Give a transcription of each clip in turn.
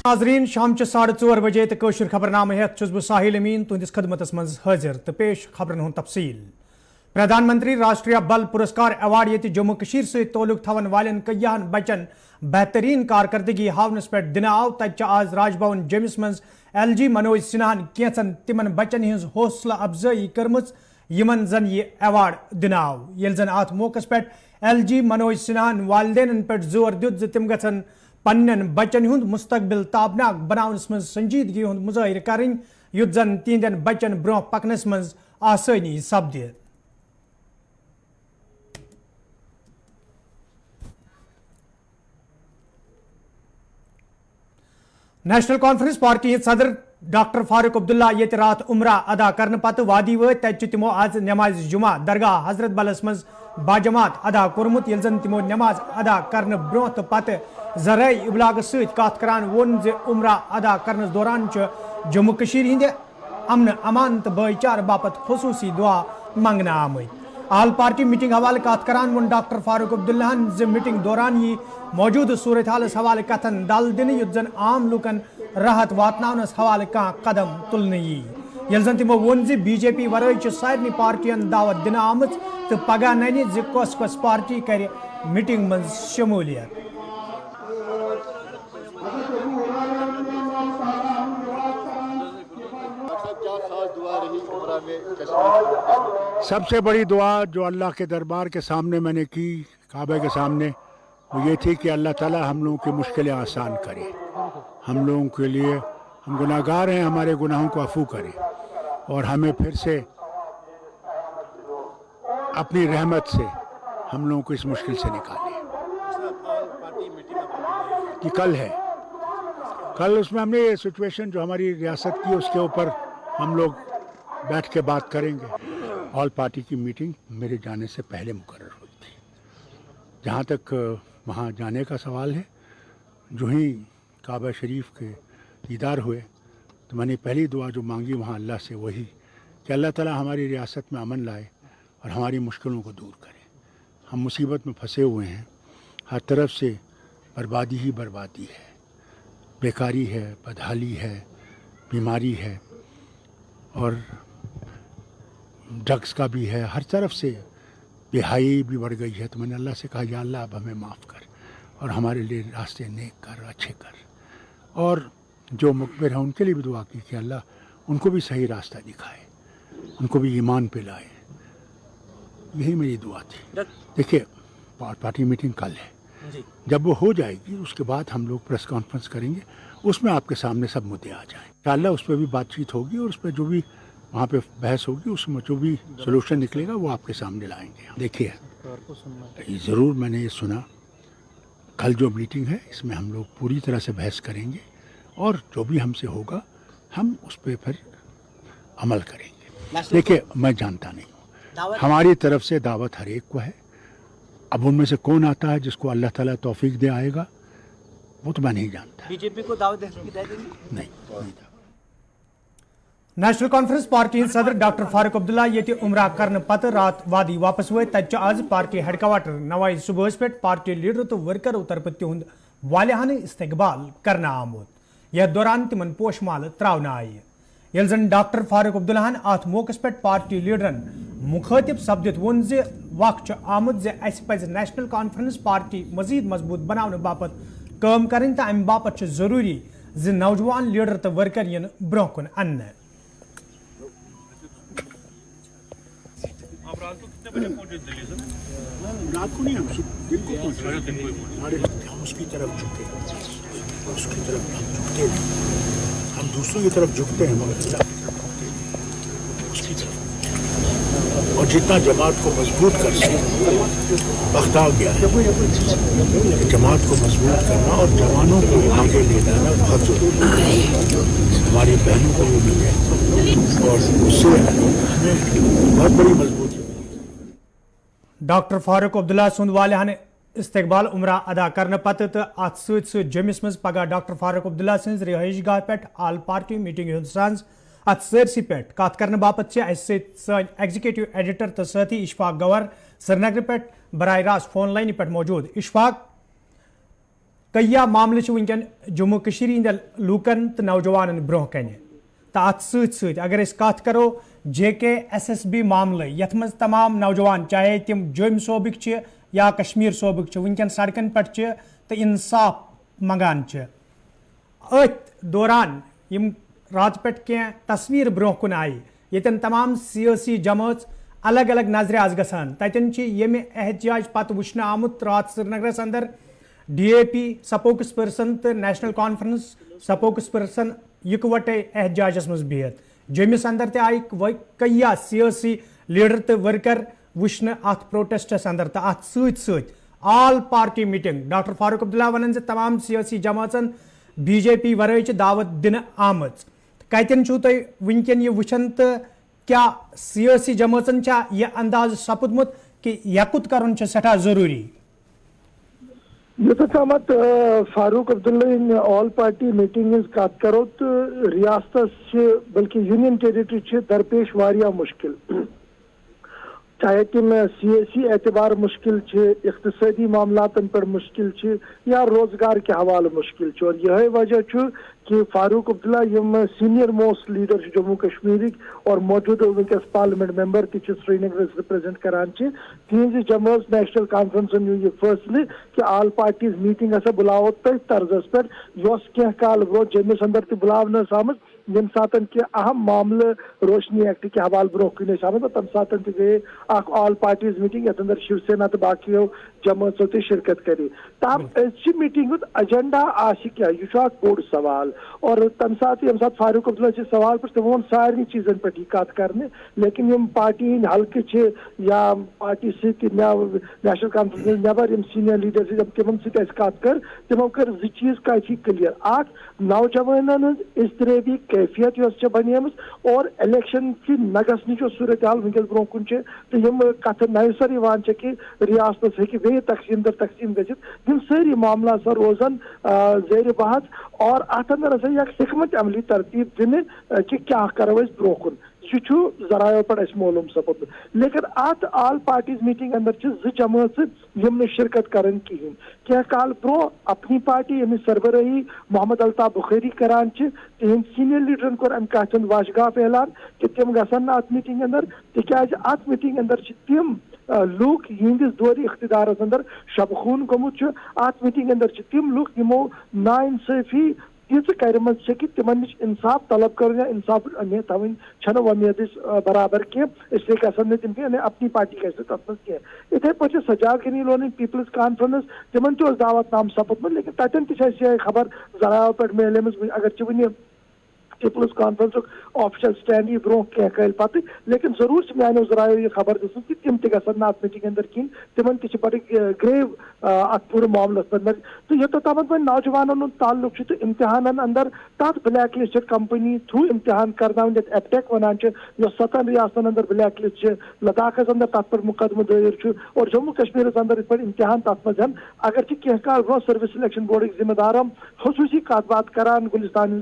नाजरीन शाम 4:30 बजे तो कशर खबरनामे हेत छुस बह साहिल अमीन तुंदिस खदमतस मज हाजिर तो पेश खबरन हुंद तफसील। प्रधानमंत्री राष्ट्रीय बल पुरस्कार अवार्ड ये जम्मू कशीर से तोलुक थवन वालन कय्याहन बचन बेहतरीन कारकर्दगी हावनस पे दिन आव तत आज राजभवन जमिस मज LG मनोज सिन्हान कैंचन तिमन बचन हिंज हौसला अफजाई कर्मच यमन जन ये अवार्ड दिन आव ये जन अत मौकस पे LG मनोज सिन्हान वालदेन पे जोर दित तिम गन पन्न बचन हुंद मुस्तकबिल ताबनाक बनावनस मज संजीदगी हुंद मुजाहिर करें युत जन तिहंदन बचन ब्रोह पकनस मज आसानी सपदि। नेशनल कॉन्फ्रेंस पार्टी सदर डॉक्टर फारूक अब्दुल्ला ये रात उमरा अदा करने पत वादी वो तत तिमो आज नमाज जुमा दरगाह हजरत बलस मज बाजमात अदा कोर्मुत ये जन तिमो नमाज अदा करने ब्रोह तो पत ज़राए इबलाग सत कत करान वोन जे उमरा अदा करने दौरान जम्मू कशीर हिंदे अमन अमान तो भाईचार बापत खसूसी दुआ मंगना आमद। आल पार्टी मीटिंग हवाले कत करान वोन डॉक्टर फारूक अब्दुल्ला जे मीटिंग दौरान ये मौजूद सूरत हालस हवाले कथन दल दिन युत जन आम लुकन राहत वातनावनस हवाले कह कदम तुलने ये जन तमो वोन जे BJP वरई सारे पार्टियन दावत दिन आमच तो पगह नन कस कस पार्टी कर मीटिंग मज शमूलियत। सबसे बड़ी दुआ जो अल्लाह के दरबार के सामने मैंने की काबे के सामने वो ये थी कि अल्लाह ताला हम लोगों की मुश्किलें आसान करे, हम लोगों के लिए हम गुनाहगार हैं, हमारे गुनाहों को अफू करे और हमें फिर से अपनी रहमत से हम लोगों को इस मुश्किल से निकाले। कि कल है, कल उसमें हमने ये सिचुएशन जो हमारी रियासत की उसके ऊपर हम लोग बैठ के बात करेंगे। ऑल पार्टी की मीटिंग मेरे जाने से पहले मुकर्रर हुई थी। जहाँ तक वहाँ जाने का सवाल है, जो ही काबा शरीफ के दीदार हुए तो मैंने पहली दुआ जो मांगी वहाँ अल्लाह से वही कि अल्लाह ताला हमारी रियासत में अमन लाए और हमारी मुश्किलों को दूर करे। हम मुसीबत में फंसे हुए हैं, हर तरफ से बर्बादी ही बर्बादी है, बेकारी है, बदहाली है, बीमारी है और ड्रग्स का भी है, हर तरफ से बेहाई भी बढ़ गई है। तो मैंने अल्लाह से कहा या अल्लाह अब हमें माफ़ कर और हमारे लिए रास्ते नेक कर, अच्छे कर। और जो मुकबिर हैं उनके लिए भी दुआ की कि अल्लाह उनको भी सही रास्ता दिखाए, उनको भी ईमान पे लाए। यही मेरी दुआ थी। देखिए पार्टी मीटिंग कल है, जब वो हो जाएगी उसके बाद हम लोग प्रेस कॉन्फ्रेंस करेंगे, उसमें आपके सामने सब मुद्दे आ जाएं। इंशाअल्लाह उस पर भी बातचीत होगी और उस पर जो भी वहाँ पे बहस होगी उसमें जो भी सोल्यूशन निकलेगा वो आपके सामने लाएंगे। देखिए ज़रूर मैंने ये सुना, कल जो मीटिंग है इसमें हम लोग पूरी तरह से बहस करेंगे और जो भी हमसे होगा हम उस पर फिर अमल करेंगे। देखिए मैं जानता नहीं हूँ, हमारी तरफ से दावत हर एक को है। अब उनमें से कौन आता है जिसको अल्लाह ताला तौफीक दे आएगा वो तो मैं नहीं जानता। BJP को दावत देंगे? नहीं। नेशनल कॉन्फ्रेंस पार्टी सदर डॉक्टर फारूक अब्दुल्ला ये उमरा करने पत रात वादी वापस हुए तत आज पार्टी हेडक्वार्टर नवाई सुबह पे पार्टी लीडर तो वर्कर तरफ तिहद वालियान इस्तकबाल करना आमुत। यह दौरान तिमन पोशमाल त्रावना आय ये जन डॉक्टर फारूक अब्दुल्लाहन अत मौकस पे पार्टी लीडरन मुखातिब सपदित वोन जे वक्त आमुद जे अस पज नेशनल कॉन्फ्रेंस पार्टी मजीद मजबूत बनाने बापत काम करें तो अम बापत जरूरी जे नौजवान लीडर तो वर्कर इन ब्रोह कुन अन्न। रात को कितने बजे पहुंचे दिल्ली से? रात को नहीं, हम दिन को पहुंचे। हम उसकी तरफ झुके, उसकी तरफ हम झुकते नहीं, हम दूसरों की तरफ झुकते हैं मगर उसकी तरफ। और जितना जमात को मजबूत कर सके वक्त आ गया है कि जमात को मजबूत करना और जवानों को आगे ले जाना बहुत जरूरी है। हमारी बहनों को भी मिले और उससे हमें बहुत बड़ी मजबूती। डॉक्टर फारूक अब्दुल्ला सुंद वालियान इस्तकबाल उमरा अदा करने पत तो अत सत जमिस मज पगह डॉक्टर फारूक अब्दुल्ला सज रिहाइश गाह पे आल पार्टी मीटिंग हूं सांझ अत सरसी पे कत कर बापत सन एग्जीक्यूटिव एडिटर तो साथी इशफाक गवर श्रीनगर पे बराह रास्त फोन लाइन पे मौजूद। इशफाक کیا معاملہ ونکن جموں کشیر ہند لوکن تو نوجوان برہ کن تو ات ست اگر اس کت کرو JKSSB معاملہ یت مز تمام نوجوان چاہے تم جوم صوبک یا کشمیر صوبک ونکن سڑکن پہ تو انصاف منگان ات دوران یم رات پہ کی تصویر برہ کن آئی یتن تمام سیاسی جماعت الگ الگ نظر آز گژھان تتن یمہ احتجاج پتہ وچھنہ آمت رات سرینگرس اندر DAP سپوکس پرسن تو نیشنل کانفرنس سپوکس پرسن یکوٹے احتجاجس مز بہت جمس اندر تہ آئی کیا سیاسی لیڈر تو ورکر وچھنہ ات پروٹیسٹس اندر تو ات ست آل party meeting doctor Farooq Abdullah ونان تمام سیاسی جماعتن BJP ورائے دعوت دن آمت کتن چھو تھی ونکن یہ وچھان تو کیا سیاسی جماعتن یہ انداز سپدمت کہ یکت کرن سٹھا ضروری یوتامت فاروق عبداللہ آل پارٹی میٹنگ کت کرو تو ریاست بلکہ یونین ٹیریٹری درپیش واریاہ مشکل چاہے تم سیاسی اعتبار مشکل اقتصادی معاملات پر مشکل یا روزگار کے حوالے مشکل اور یہ وجہ کہ فاروق عبداللہ یم senior most leader Jammu Kashmir اور موجودہ ونکس پارلیمنٹ ممبر تہ سری نگر ریپرزینٹ کران تہذ جماعت نیشنل کانفرنس نیو یہ فیصلہ کہ آل پارٹیز میٹنگ ہسا بلاو تھی طرزس پہ کی کال برو جمس اندر تہ بلاونس آمت یم ساتن کہ اہم معاملہ روشنی ایکٹ کے حوالے برو کن آمت تم ساتن تہ گئے اخ آل پارٹیز میٹنگ یتھ اندر شیو سینا تو باقیو جماعتوں تہ شرکت کری تاہم اس میٹنگ ایجنڈا کیا یہ بوڑ سوال اور تم سات یم سات فاروق عبداللہ سے سوال پر تم وون سارے چیزن پہ کت کرنے لیکن یم پارٹی ہند حلقہ یا پارٹی ست نیشنل کانفرنس نبر یم سینئر لیڈر جب تمن ست کت کر تمو کر زی چیز کافی کلیئر اخ نوجوانن اضطرابی کیفیت یس بنیم اور الیکشن کی نہ گھنچ صورتحال ونکس برو کن تو یم کت نو سر کہ ریاست ہیکہ بیٚیہِ تقسیم در تقسیم گژھِتھ یم ساری معاملات سر روزن زیر بحث اور ات اندر ہسا یہ حکمت عملی ترتیب دن کہ کیا کرو اس برو کن یہ ذرائع پہ معلوم سپد لیکن ات آل پارٹیز میٹنگ اندر زٕ جماعت یم شرکت کران کہین کیا کال برو اپنی پارٹی یمچ سربراہی محمد الطاف بخاری کران تہند سینئر لیڈرن کور ام کت واشگاف اعلان کہ تم گھن ات میٹنگ اندر تکیاز ات میٹنگ اندر تم لوک یہندس دور اقتدارس اندر شب خون گومت ات میٹنگ اندر تم لوک یمو نا انصافی تیز کرم کہ تمن نش انصاف طلب کر انصاف تھوین چھ ومید برابر کی اس لیے گھن تم کی اپنی پارٹی گھر تر کی اتھے پہ سجاد غنی لونن پیپلز کانفرنس تمن تہ دعوت نام سپدمت لیکن تتن تہ خبر ذرائع پہ ملے اگر one Peoples Conference official stand یہ برو کی کل پتہ لیکن ضرور میانو ذرائع یہ خبر دن کہ تم تہ گھن ات میٹنگ اندر کہین تمن تہ بڑے گریو ات پور معاملس پہ تو یوتام و نوجوانن تعلق تو امتحان اندر تر بلیک لسٹڈ کمپنی تھرو امتحان کرنا یت ایپٹیک ونان یس 7 ریاستن اندر بلیک لسٹ لداخس اندر تر پر مقدمہ دائر اور جموں کشمیر اندر پہ امتحان تر مز اگر کی کال برو سروس سلیکشن بورڈ ذمہ دارم خصوصی کت بات کران گلستان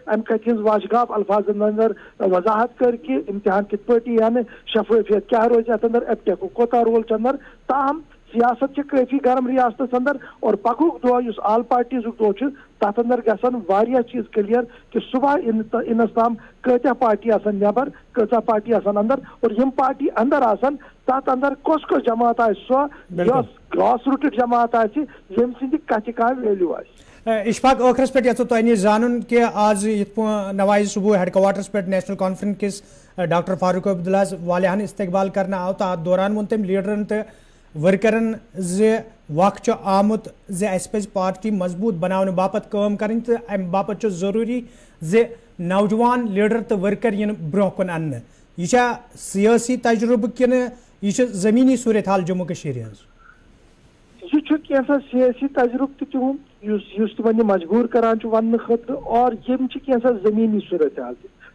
ام کت واشگاف الفاظن اندر وضاحت کر کہ امتحان کت پہ یعنی شفافیت کیا روز ات اندر ایپٹیک کوتا رول اندر تاہم سیاست کافی گرم ریاست اندر اور پگہ دہ اس آل پارٹیز دہ تر اندر گھن واریاہ چیز کلیئر کہ صبح انس تام کتیا پارٹی آسن نبر کتیا پارٹی آسن اندر اور یم پارٹی اندر آسن تر اندر کس جماعت آ سو یس گراس روٹڈ جماعت یم سند کت کال ویلیو اشفاق ٲخرس پہ یژھو تہ نش زانن کہ آز نوائز صبح ہیڈ کوارٹرس پہ نیشنل کانفرنس کس ڈاکٹر فاروق عبداللہ والیاہن استقبال کرنا آو تو ات دوران وون تم لیڈرن تو ورکرن وقت آمت اس پز پارٹی مضبوط بنانے باپت کام کریں تو ام باپت ضروری نوجوان لیڈر تو ورکر ین برہ کن ان یہ سیاسی تجربہ کن یہ زمینی صورتحال جموں کشمیر ہز یہ سیاسی تجربہ تہذ تمہیں مجبور کران ون خطر اور یم کیسا زمینی صورتحال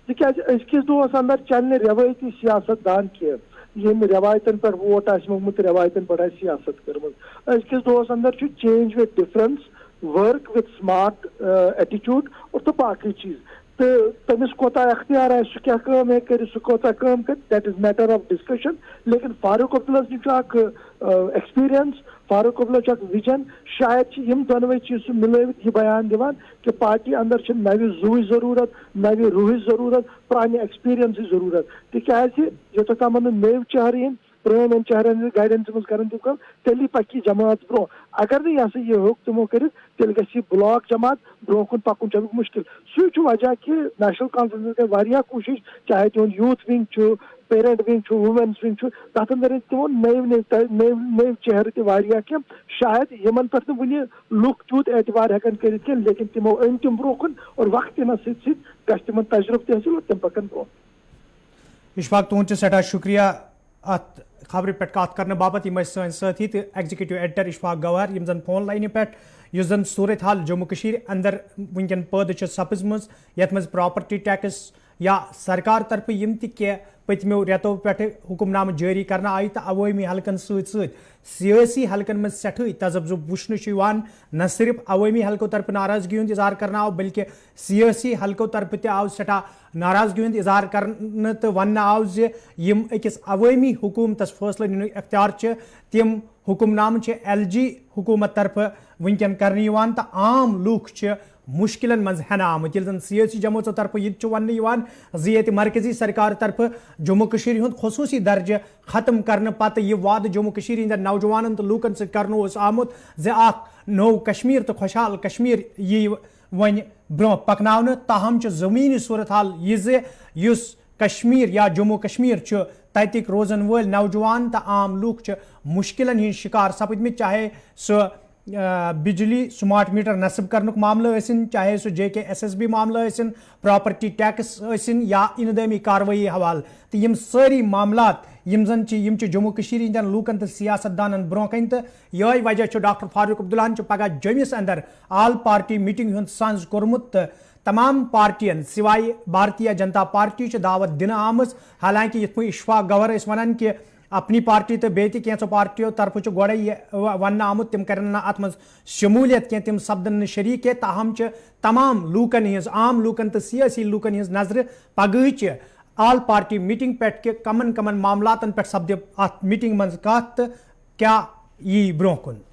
تاز ازکس دہس اندر چلنے روایتی سیاست دان کی یم روایتن پہ ووٹ موگمت روایتن پہ سیاست کرم ازکس دہس اندر change with difference work with smart ایٹیچیوڈ اور تو باقی چیز تو تمس کوتا اختیار ہے سہ کیا کام ہے کر سہ کوتا کام کر that is matter of discussion. لیکن فاروق عبداللہ نش اخ ایکسپیرینس, فاروق عبداللہ اخ وجن, شاید یم دونوے چیز ملوت یہ بیان دیوان کہ پارٹی اندر چھ نوِ زوی ضرورت, نوِ روحی ضرورت, پرانہ ایکسپیرینس ضرورت. تکیازِ یوتھ تام نو چہرہ پران چہرن گائیڈنس مز کرن تم کم تیلی پکی جماعت برو. اگر نہ یہ یہ ہوک تمو کر تیل گی بلاک جماعت برو کن پکن چھ مشکل. سہ وجہ کہ نیشنل کانفرنس کر واریاہ کوشش, چاہے تہد youth wing parent wing women's wing تر اندر تمو نو چہرہ تہ واریاہ کی شاید یمن پہ ون لوک تیوت اعتبار ہیکن کرت کی, لیکن تمو ان تم برو کن اور وقت دنس ست ست گھ تمن تجربہ تہ حاصل اور تم پکن برو. اشفاق تہد سٹھا شکریہ ات خبر پہ کت کرنے باپت یم سن ساتھی تو ایگزیکٹو ایڈیٹر اشفاق گوہر یم زن فون لائنہ پہ اس زن صورت حال جموں کشیر اندر ونکن پید سپزمز یت مز پراپرٹی ٹیکس یا سرکار طرف یم تہ پتمو ریتو پہ حکم نامہ جاری کرنا آئی تو عوامی حلقن ست ست سیاسی حلقن مز سٹھے تذبذب وچھن نہ صرف عوامی حلقوں طرف ناراضگی ہند اظہار کرنا آو بلکہ سیاسی حلقوں طرف تہ آو سٹھا ناراضگی ہند اظہار کرنے تو ون آو یم اکس عوامی حکومتس فیصلہ نن اختیار تم حکم نامہ LG حکومت طرف ونکن کرنے تو عام لوک مشکلن مز ہینہ آمت. یل زن سیاسی جماعتوں طرف یہ ون یہ مرکزی سرکار طرف جموں کشیر ہند خصوصی درجہ ختم کرنے پتہ یہ وعدہ جموں کشیر ہند نوجوان تو لوکن ست کرنو آمت اخ نو کشمیر تو خوشحال کشمیر یہ ون برو پکناؤن. تاہم زمینی صورت حال یہ کشمیر یا جموں کشمیر تتک روزن ول نوجوان تو عام لوک مشکلن ہند شکار سپدمت, چاہے سہ بجلی سمارٹ میٹر نصب کرنک معاملہ ٲسِن, چاہے سہ JKSSB معاملہ ٲسِن, پراپرٹی ٹیکس ٲسِن یا اندٲمی کاروٲیی حوالہ. تو یم سٲری معاملات یم زن یم جموں کشیر ہندین لوکن تو سیاست دانن برو کن تو یہ وجہ ڈاکٹر فاروق عبداللہ پگہ جمس اندر آل پارٹی میٹنگ ہند سنز کورمت. تمام پارٹین سوائے بھارتیہ جنتا پارٹی دعوت دن آمز. حالانکہ یت پہ اشفاق گوہر ونان کہ اپنی پارٹی تو بیت کینچو پارٹیوں طرف گوڑے ون آمت تم کرن ات مز شمولیت کی تم سپدن شریک. تاہم تمام لوکن ہز عام لوکن تو سیاسی لوکن ہز نظر پگہ آل پارٹی میٹنگ پہ کہ کمن کمن معاملاتن پہ سپد ات میٹنگ من کت کیا یہ برو کن.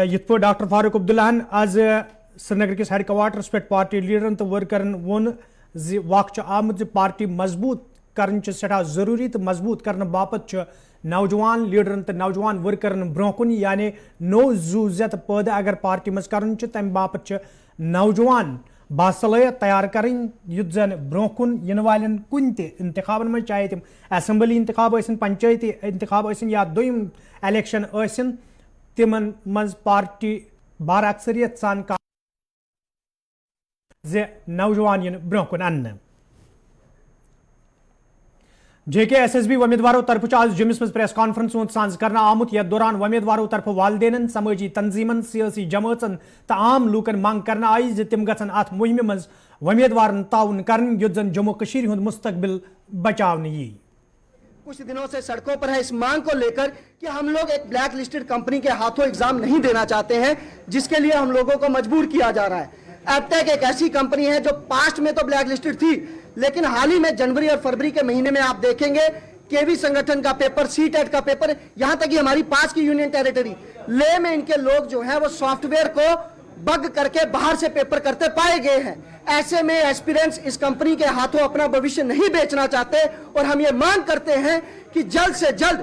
یت پہ ڈاکٹر فاروق عبداللہ آز سری نگر کس ہیڈ کوارٹرس پہ پارٹی لیڈرن تو ورکرن وون وقت آمت پارٹی مضبوط کرن سٹھا ضروری تو مضبوط کرنے باپت نوجوان لیڈرن تو نوجوان ورکرن برو کن, یعنی نو زو زت پید اگر پارٹی مز کرن تمہ باپت نوجوان باصلاحیت تیار کریں یت زن برو کن ین والن کن تہ انتخابن من, چاہے تم اسمبلی انتخاب ٲسِن پنچایتی انتخاب ٲسِن یا دویم الیکشن ٲسِن, تمن مز پارٹی بار اکثریت سان کا نوجوان ین برو کن ان. JKSSB امیدواروں طرف آج جمس مز پریس کانفرنس سانز کرنا آمت. یتھ دوران امیدواروں طرف والدین سماجی تنظیمن سیاسی جماعتن تو عام لوکن منگ کرنا آئی تم گھن ات مہم مز امیدوارن تعاون کرن یت زن جموں کشیر ہند مستقبل بچاؤ یی. کچھ دنوں سے سڑکوں پر ہے اس مانگ کو لے کر کہ ہم لوگ ایک بلیک لسٹڈ کمپنی کے ہاتھوں ایگزام نہیں دینا چاہتے ہیں, جس کے لیے ہم لوگوں کو مجبور کیا جا رہا ہے. ایپٹیک ایک ایسی کمپنی ہے جو پاسٹ میں تو بلیک لسٹڈ تھی, لیکن حال ہی میں جنوری اور فروری کے مہینے میں آپ دیکھیں گے KV سنگٹھن کا پیپر, CTET کا پیپر, یہاں تک کہ ہماری پاس کی یونین ٹیریٹری لے میں ان کے لوگ جو ہیں وہ سافٹ ویئر کو بگ کر کے باہر سے پیپر کرتے پائے گئے ہیں. ایسے میں ایسپیرنٹس اس کمپنی کے ہاتھوں اپنا بھوشیہ نہیں بیچنا چاہتے, اور ہم یہ مانگ کرتے ہیں کہ جلد سے جلد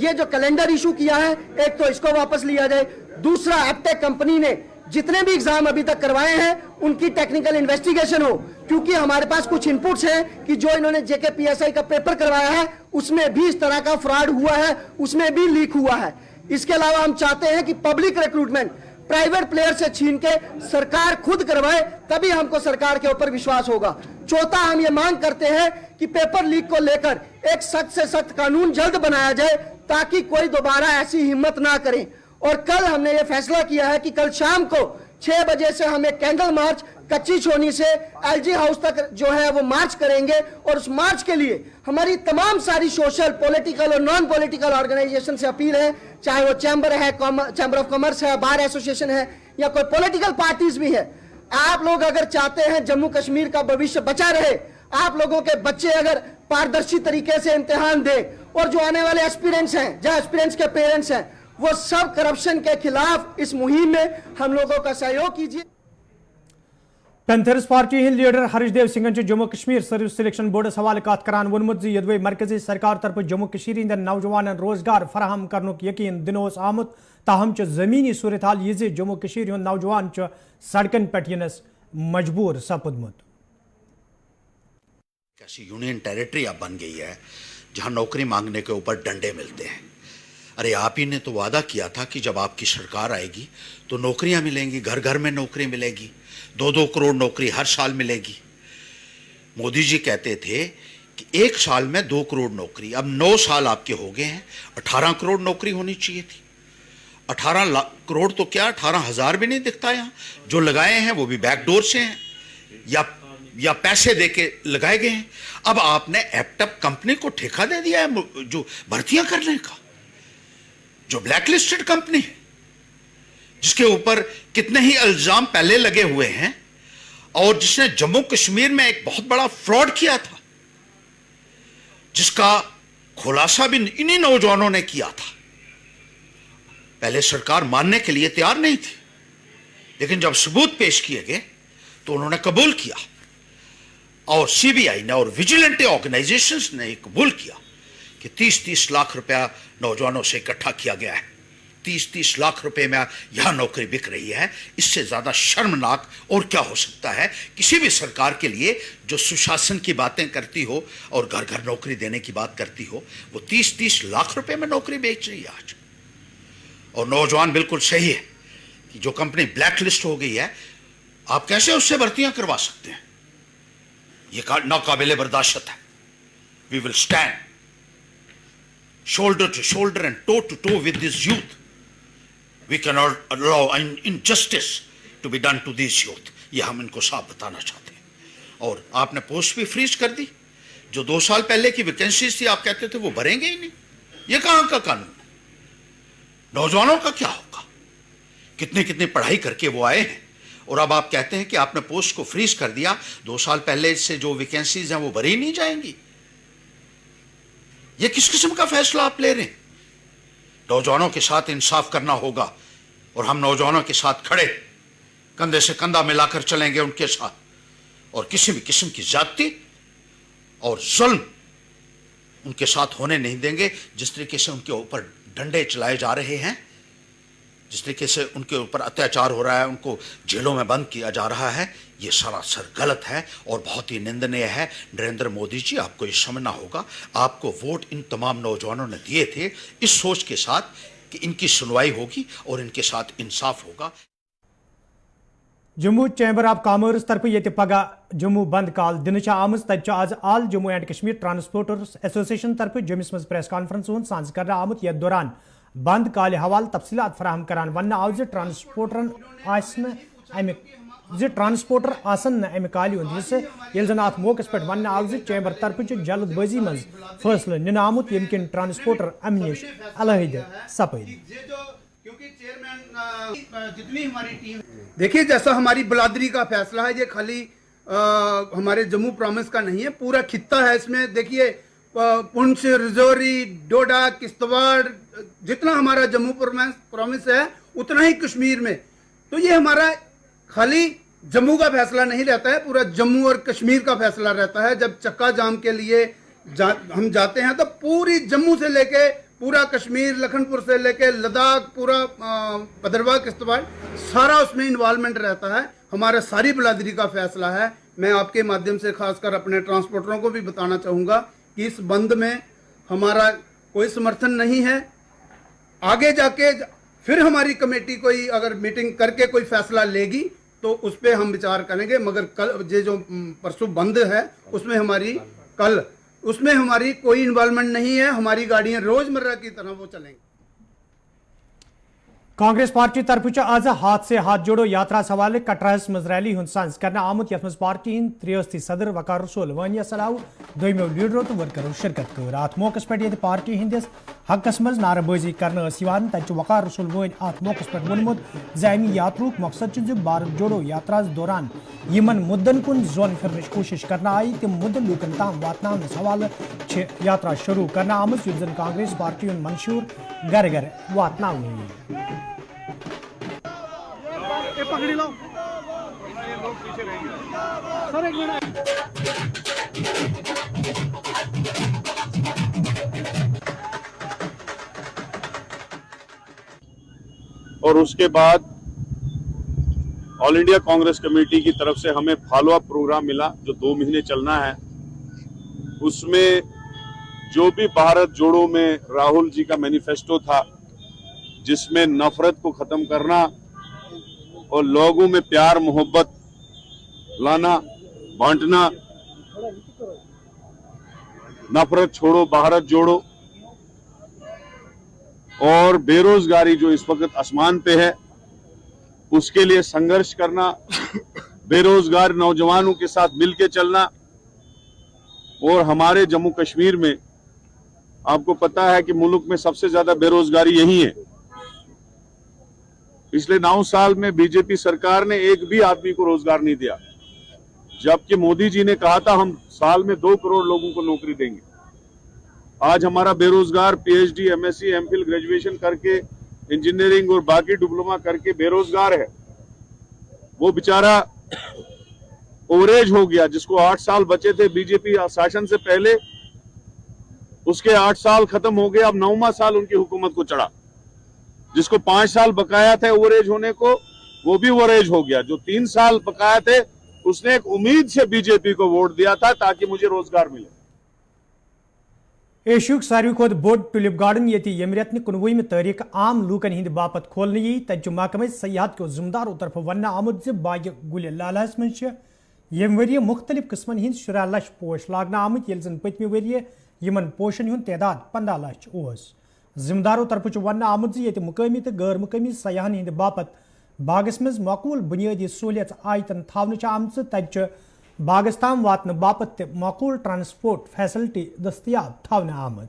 یہ جو کیلنڈر ایشو کیا ہے ایک تو اس کو واپس لیا جائے, دوسرا ایپٹیک کمپنی نے جتنے بھی ایگزام ابھی تک کروائے ہیں ان کی ٹیکنیکل انویسٹیگیشن ہو, کیونکہ ہمارے پاس کچھ انپوٹس ہیں کہ جو انہوں نے JKPSI کا پیپر کروایا ہے اس میں بھی اس طرح کا فراڈ ہوا ہے, اس میں بھی لیک ہوا ہے. اس کے علاوہ ہم چاہتے ہیں کہ پبلک ریکروٹمنٹ پرائیویٹ پلیئر سے چھین کے سرکار خود کروائے, تبھی ہم کو سرکار کے اوپر وشواس ہوگا. چوتھا, ہم یہ مانگ کرتے ہیں کہ پیپر لیک کو لے کر ایک سخت سے سخت قانون جلد بنایا جائے تاکہ کوئی دوبارہ ایسی ہمت نہ کریں. और कल हमने ये फैसला किया है कि कल शाम को 6 बजे से हमें कैंडल मार्च कच्ची छोनी से एलजी हाउस तक जो है वो मार्च करेंगे। और उस मार्च के लिए हमारी तमाम सारी सोशल, पॉलिटिकल और नॉन पॉलिटिकल ऑर्गेनाइजेशन से अपील है, चाहे वो चैम्बर है, चैम्बर ऑफ कॉमर्स है, बार एसोसिएशन है या कोई पॉलिटिकल पार्टीज भी है। आप लोग अगर चाहते हैं जम्मू कश्मीर का भविष्य बचा रहे, आप लोगों के बच्चे अगर पारदर्शी तरीके से इम्तिहान दें और जो आने वाले एस्पिरेंट्स हैं, जहाँ एस्पिरेंट्स के पेरेंट्स हैं, वो सब करप्शन के खिलाफ इस मुहिम में हम लोगों का सहयोग कीजिए। पैंथर्स पार्टी हंद leader Harshdev Singh Jammu Kashmir service selection बोर्डस हवाले कत करान वोनमुत यदवे मरकजी सरकार तरफ जम्मू कश्मीर हंद नौजवान रोजगार फराहम करनुक यकीन दिनोस आमुत, ताहम जमीनी सूरत हाल यह जम्मू कश्मीर हंद नौजवान सड़कन पे यनस मजबूर सपदमुत। ऐसी यूनियन टेरिटरी अब बन गई है जहां नौकरी मांगने के ऊपर डंडे मिलते हैं। अरे आप ही ने तो वादा किया था कि जब आपकी सरकार आएगी तो नौकरियां मिलेंगी, घर घर में नौकरी मिलेगी, 2-2 करोड़ नौकरी हर साल मिलेगी। मोदी जी कहते थे कि 1 साल में 2 करोड़ नौकरी, अब 9 साल आपके हो गए हैं, 18 करोड़ नौकरी होनी चाहिए थी। 18 करोड़ तो क्या, 18,000 भी नहीं दिखता यहाँ। जो लगाए हैं वो भी बैकडोर से हैं या पैसे देके लगाए गए हैं। अब आपने एप्टअप कंपनी को ठेका दे दिया है जो भर्तियां करने का, जो ब्लैकलिस्टेड कंपनी है, जिसके ऊपर कितने ही इल्जाम पहले लगे हुए हैं और जिसने जम्मू कश्मीर में एक बहुत बड़ा फ्रॉड किया था, जिसका खुलासा भी इन्हीं नौजवानों ने किया था। पहले सरकार मानने के लिए तैयार नहीं थी, लेकिन जब सबूत पेश किए गए तो उन्होंने कबूल किया और सीबीआई ने और विजिलेंट ऑर्गेनाइजेशंस ने कबूल किया कि 30-30 लाख रुपया नौजवानों से इकट्ठा किया गया है। 30-30 लाख रुपए में यहां नौकरी बिक रही है। इससे ज्यादा शर्मनाक और क्या हो सकता है किसी भी सरकार के लिए जो सुशासन की बातें करती हो और घर घर नौकरी देने की बात करती हो, वो 30-30 लाख रुपए में नौकरी बेच रही है आज। और नौजवान बिल्कुल सही है कि जो कंपनी ब्लैक लिस्ट हो गई है, आप कैसे उससे भर्तियां करवा सकते हैं? ये नाकाबिले बर्दाश्त है। We will stand shoulder to shoulder and toe to toe with this youth. We cannot allow injustice to be done to these youth. ये हम इनको साफ बताना चाहते हैं। और आपने पोस्ट भी फ्रीज कर दी। जो 2 साल पहले की वैकेंसीज थी, आप कहते थे वो भरेंगे ही नहीं। ये कहां का कानून? नौजवानों का क्या होगा? कितनी कितनी पढ़ाई करके वो आए हैं और अब आप कहते हैं कि आपने पोस्ट को फ्रीज कर दिया, 2 साल पहले से जो वैकेंसीज हैं वो भरी नहीं जाएंगी। ये किस किस्म का फैसला आप ले रहे हैं? नौजवानों के साथ इंसाफ करना होगा और हम नौजवानों के साथ खड़े कंधे से कंधा मिलाकर चलेंगे उनके साथ, और किसी भी किस्म की ज्यादती और जुल्म उनके साथ होने नहीं देंगे। जिस तरीके से उनके ऊपर डंडे चलाए जा रहे हैं, जिस तरीके से उनके ऊपर अत्याचार हो रहा है, उनको जेलों में बंद किया जा रहा है, ये सरासर गलत है और बहुत ही निंदनीय है। नरेंद्र मोदी जी, आपको ये समझना होगा, आपको वोट इन तमाम नौजवानों ने दिए थे इस सोच के साथ कि इनकी सुनवाई होगी और इनके साथ इंसाफ होगा। जम्मू चैम्बर ऑफ कॉमर्स तरफ ये पगह जम्मू बंद कॉल दिन आम तज आज all Jammu and Kashmir transporters association तरफ जम्मिस मज प्रेस कॉन्फ्रेंस सांस कर आमुत यथ दौरान बंद कॉल हवाल तफसीलात फराहम करान वन आव ट्रांसपोर्टर आसन अमि कॉल हुंद हिस्से ये जन अत मौके पे वन आव चैम्बर तरफ जल्दबाजी मज फैसले निन आमुत यम किन ट्रांसपोर्टर अमि नश अलहद सपद। जितनी हमारी टीम, देखिए जैसा हमारी बिलादरी का फैसला है, ये खाली हमारे जम्मू प्रॉमिस का नहीं है, पूरा खित्ता है इसमें। देखिए पुंछ, रजौरी, डोडा, किश्तवाड़, जितना हमारा जम्मू प्रॉमिस है उतना ही कश्मीर में। तो ये हमारा खाली जम्मू का फैसला नहीं रहता है, पूरा जम्मू और कश्मीर का फैसला रहता है। जब चक्का जाम के लिए हम जाते हैं तो पूरी जम्मू से लेके पूरा कश्मीर, लखनपुर से लेके लद्दाख, पूरा भद्रवाह, किश्तवाड़, सारा उसमें इन्वॉल्वमेंट रहता है। हमारा सारी बिरादरी का फैसला है। मैं आपके माध्यम से खासकर अपने ट्रांसपोर्टरों को भी बताना चाहूँगा कि इस बंद में हमारा कोई समर्थन नहीं है। आगे जाके फिर हमारी कमेटी कोई अगर मीटिंग करके कोई फैसला लेगी तो उस पर हम विचार करेंगे, मगर कल ये जो परसों बंद है उसमें हमारी कोई इन्वॉल्वमेंट नहीं है। हमारी गाड़ियां रोजमर्रा की तरह वो चलेंगी। कांग्रेस पार्टी तरफ आज हाथ से हाथ जोड़ो यात्रा सवाल कटरास मज रैली हूं संस कर आमुत यथ पार्टी हंद रियासती सदर वकार रसूल वानिया सलाह दोमो लीडरों तो वर्करों शिरकत कर अत मौके पे पार्टी हंदिस हकस मज नारेबाजी कर तक वकार रसूल वन अत मौके पे वोनमुत अमि यात्रुक मकसद भारत जोड़ो यात्रा दौरान यमन मुद्दन कुन जोन फिर कोशिश कर आई तम मुद्द लूकन ताम वातना हवाल यात्रा शुरू कर आमज युथ जन कांग्रेस पार्टी हंद मंशूर घर घर वातना पकड़ी लो ये लोग पीछे रहेंगे सर एक मिनट और उसके बाद ऑल इंडिया कांग्रेस कमेटी की तरफ से हमें फॉलो अप प्रोग्राम मिला जो 2 महीने चलना है। उसमें जो भी भारत जोड़ो में राहुल जी का मैनिफेस्टो था जिसमें नफरत को खत्म करना और लोगों में प्यार मोहब्बत लाना बांटना, नफरत छोड़ो भारत जोड़ो, और बेरोजगारी जो इस वक्त आसमान पे है उसके लिए संघर्ष करना, बेरोजगार नौजवानों के साथ मिलकर चलना। और हमारे जम्मू कश्मीर में आपको पता है कि मुल्क में सबसे ज्यादा बेरोजगारी यही है। पिछले 9 साल में बीजेपी सरकार ने एक भी आदमी को रोजगार नहीं दिया, जबकि मोदी जी ने कहा था हम साल में 2 करोड़ लोगों को नौकरी देंगे। आज हमारा बेरोजगार पीएचडी, एमएससी, एमफिल ग्रेजुएशन करके इंजीनियरिंग और बाकी डिप्लोमा करके बेरोजगार है। वो बेचारा ओवरेज हो गया, जिसको 8 साल बचे थे बीजेपी शासन से पहले, उसके 8 साल खत्म हो गए। अब 9वां साल उनकी हुकूमत को चढ़ा। जिसको 5 साल बकाया था ओवरेज होने को, वो भी ओवरेज हो गया। जो 3 साल बकाया थे उसने एक उम्मीद से बीजेपी को वोट दिया था ताकि मुझे रोजगार मिले। एशियुक सारे खोद बोड़ टुलिप गार्डन ये यम रेत 19 तारीख आम लूकन हिंद बापत खोलने यी तत महकमे सयाहत को जिम्मेदारों तरफ वन आमुत बाग गुल लालहस मज यम वरिय मुख्तलिफ किस्मन हिंद 10 लाख पोश लागना आमुत येल जन पतमे वरिय यमन पोशन हुंद तादाद 15 लाख ओस। जिम्मेदारों तरफ वन आमुत ये मुकामी तो गैर मुकामी सयाहन हिंद बापत बागस मज माकूल बुनियादी सहूलियत आयतन थावन आम तत बागस ताम वातन बापत माकूल ट्रांसपोर्ट फैसिलिटी दस्तियाब थावन आम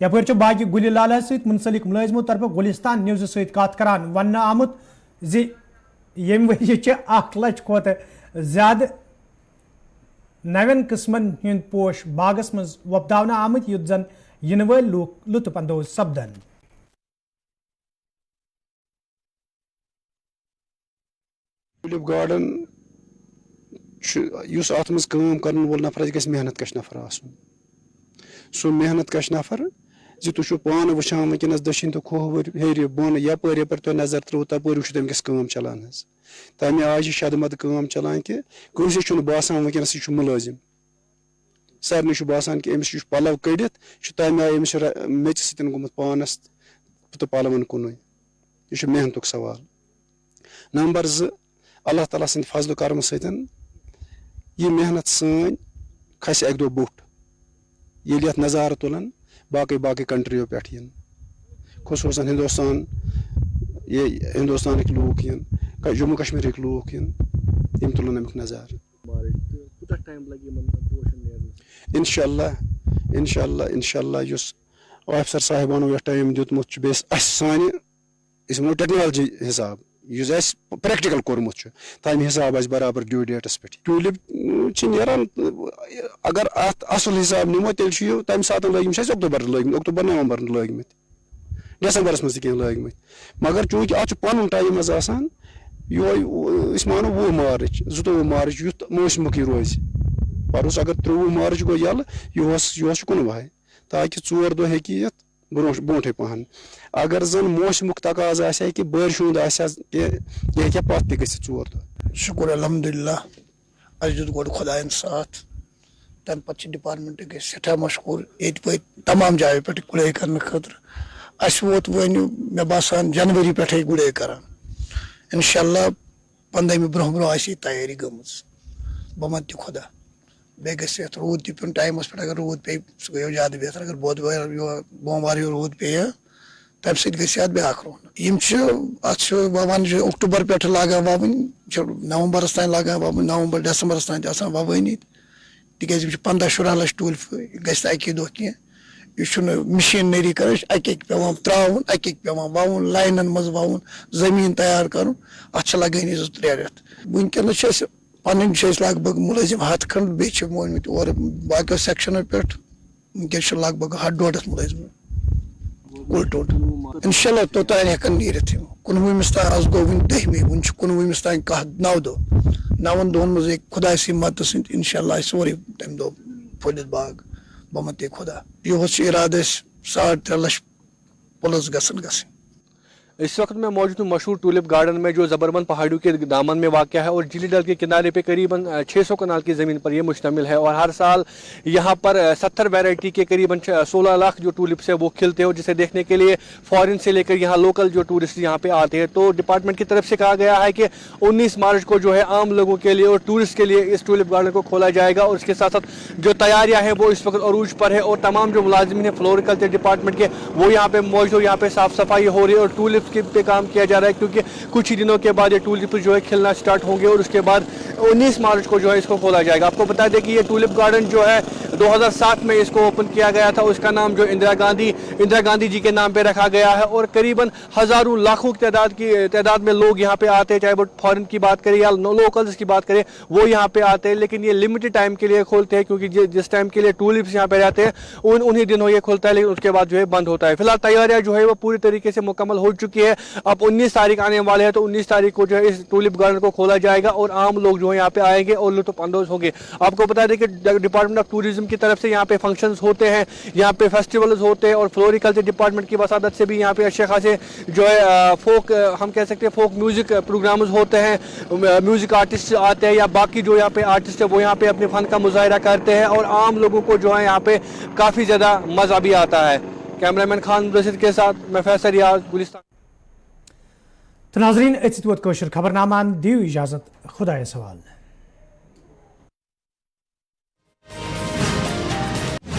यपर बाग गुल लाल मुंसलिक मुलाजमों तरफ गुलिस्तान न्यूज सत करान वन आमुत यम वरिय 1 लाख खोत ज्यादा 9 किस्मन हिंद पोश बागस मज वपदावन आमुत युथ जन इन वल लूक लुत्फ अंदोज सपदन। टुलिप गार्डन युस अत मज काम करन वोल नफर गस मेहनत कश नफर आसन। सो मेहनत कश नफर जी तुम पान वुचान वनकस दशिन तो खोहर हेर बोन यपर यपर तुम नजर त्रो तपर वो तमस काम चलान तमें आज शदमद काम चलान कि कंस बासान वनकस यह मुलाजिम सारे बासान कि अमिस पलव कड़ित तमें आय अमिस मेच सतन गोमुत पानस तो पलवन कुन यह मेहनत सवाल। नंबर 2 अल्लाह ताला सद फजल करम सतन यह मेहनत सन खस एक दो बुट ये नज़ार तुलन बाकी बाकी कंट्रियों पे खुसूसन हिंदुस्तान ये हिंदुस्तान लूक जम्मू कश्मीर लूक यम तुलन अमुक नज़ार। इंशाअल्लाह युस ऑफिसर साहिबानो यह टाइम दितमुत सानि टेक्नोलॉजी हिसाब यह प्रैक्टिकल कोर्मुत तमें हिसाब बराबर ड्यू डेटस पे ट्यूलिप नान अगर अत असल हिसाब निमो तेल तम सात लगिम अक्टूबर नवंबर लगित दिसंबरस मज लगित मगर चूंकि अत पन टाइम आसान यह मानो 20 मार्च 22 मार्च युथ मौसमुक रोज परस अगर 23 मार्च गो यल यह 19 ताकि 4 दह हे ब्रोटे पहन अगर जन मौसमुक तकाज आ कि बारिश हुंद यह पत तक 4 दह। शुक्र अल्हम्दुलिल्लाह अस दुत गोड खुदायन साथ तम पत डिपार्टमेंट गई सठा मशगूल ये पे तमाम जाय पे गुड़े कर खतर अस वोत वन मे बासान जनवरी पे गुड़े कर इंशाअल्लाह 15 ब्रोह ब्रोह तैयारी गमज बमत खुदा बे गत रूद तुन टाइमस पे अगर रूद पे सह गो ज्यादा बेहतर अगर बोमवार रूद पे तम सत गि ब्या रोन ववान अक्टूबर पे लागान ववन नवंबरस तान लागान ववन नवंबर दिसंबरस तान ववानी तिज 15-16 लक्ष टूलिप गि अके दो कह यह मशीनरी कर अके पे त्रावन अके पे ववन लाइन मज ववन जमीन तैयार कर अत लगानी 2-3 रेत वनकस पन लग भग मुलजिम 100 खंड बे मोनमत और बाकी सेक्शन पे वनकस लग भग 100-150 मुलजिम कुल टोटल इंशाल्लाह तोतान हेकन नीरथ 19 तान आज गो वन 10 वन 19 तान 9 दह 9 दोहन मज खुदा मदद सत इंशाल्लाह सोरे तम दो फलित बाग बमत खुदा यह इराद 3.5 लाख प्लस गसन इस वक्त मैं मौजूद हूँ मशहूर टूलिप गार्डन में जो ज़बरबंद पहाड़ियों के दामन में वाक़या है और झीली डल के किनारे पे करीबन 600 कनाल की ज़मीन पर यह मुश्तमिल है और हर साल यहाँ पर 70 वैरायटी के करीबन 16 लाख जो टूलिप्स है वो खिलते हैं और जिसे देखने के लिए फॉरेन से लेकर यहाँ लोकल जो टूरिस्ट यहाँ पे आते हैं। तो डिपार्टमेंट की तरफ से कहा गया है कि 19 मार्च को जो है आम लोगों के लिए और टूरिस्ट के लिए इस टूलिप गार्डन को खोला जाएगा और इसके साथ साथ जो तैयारियाँ हैं वो इस वक्त अरूज पर है और तमाम जो मुलाजिम हैं फ्लोरिकल्चर डिपार्टमेंट के वो यहाँ पे मौजूद, यहाँ पे साफ सफाई हो रही है और टूलिप्स के पे काम किया जा रहा है क्योंकि कुछ ही दिनों के बाद ये टूलिप जो है खिलना स्टार्ट होंगे और उसके बाद 19 मार्च को जो है इसको खोला जाएगा। आपको बता दें कि ये टूलिप गार्डन जो है 2007 में इसको ओपन किया गया था। उसका नाम जो इंदिरा गांधी जी के नाम पे रखा गया है और करीबन हजारों लाखों की तादाद में लोग यहाँ पे आते हैं, चाहे वो फॉरेन की बात करें या लोकल्स की बात करें वो यहाँ पे आते हैं। लेकिन ये लिमिटेड टाइम के लिए खोलते हैं क्योंकि जिस टाइम के लिए टूलिप्स यहाँ पे रहते हैं उन्हीं दिनों ये खुलता है, लेकिन उसके बाद जो है बंद होता है। फिलहाल तैयारियां जो है वो पूरी तरीके से मुकम्मल हो चुकी है। अब 19 तारीख आने वाले हैं तो 19 तारीख को जो है इस टूलिप गार्डन को खोला जाएगा और आम लोग जो है यहाँ पे आएंगे और लुत्फानंदोज होंगे। आपको बता दें कि डिपार्टमेंट ऑफ टूरिज्म की तरफ से यहाँ पे फंक्शंस होते हैं, यहाँ पे फेस्टिवल्स होते हैं और फ्लोरिकल्चर डिपार्टमेंट की वसादत से भी यहाँ पे अच्छे खासे जो है फोक हम कह सकते हैं फोक म्यूजिक प्रोग्राम्स होते हैं, म्यूजिक आर्टिस्ट आते हैं या बाकी जो यहाँ पे आर्टिस्ट है वो यहाँ पे अपने फन का मुजाहिरा करते हैं और आम लोगों को जो है यहाँ पे काफ़ी ज़्यादा मज़ा भी आता है। कैमरामैन खान रशीद के साथ मैं फैसल रियाज, गुलिस्तान। तो नाजरीन खबरनामा दियो इजाज़त, खुदा सवाल।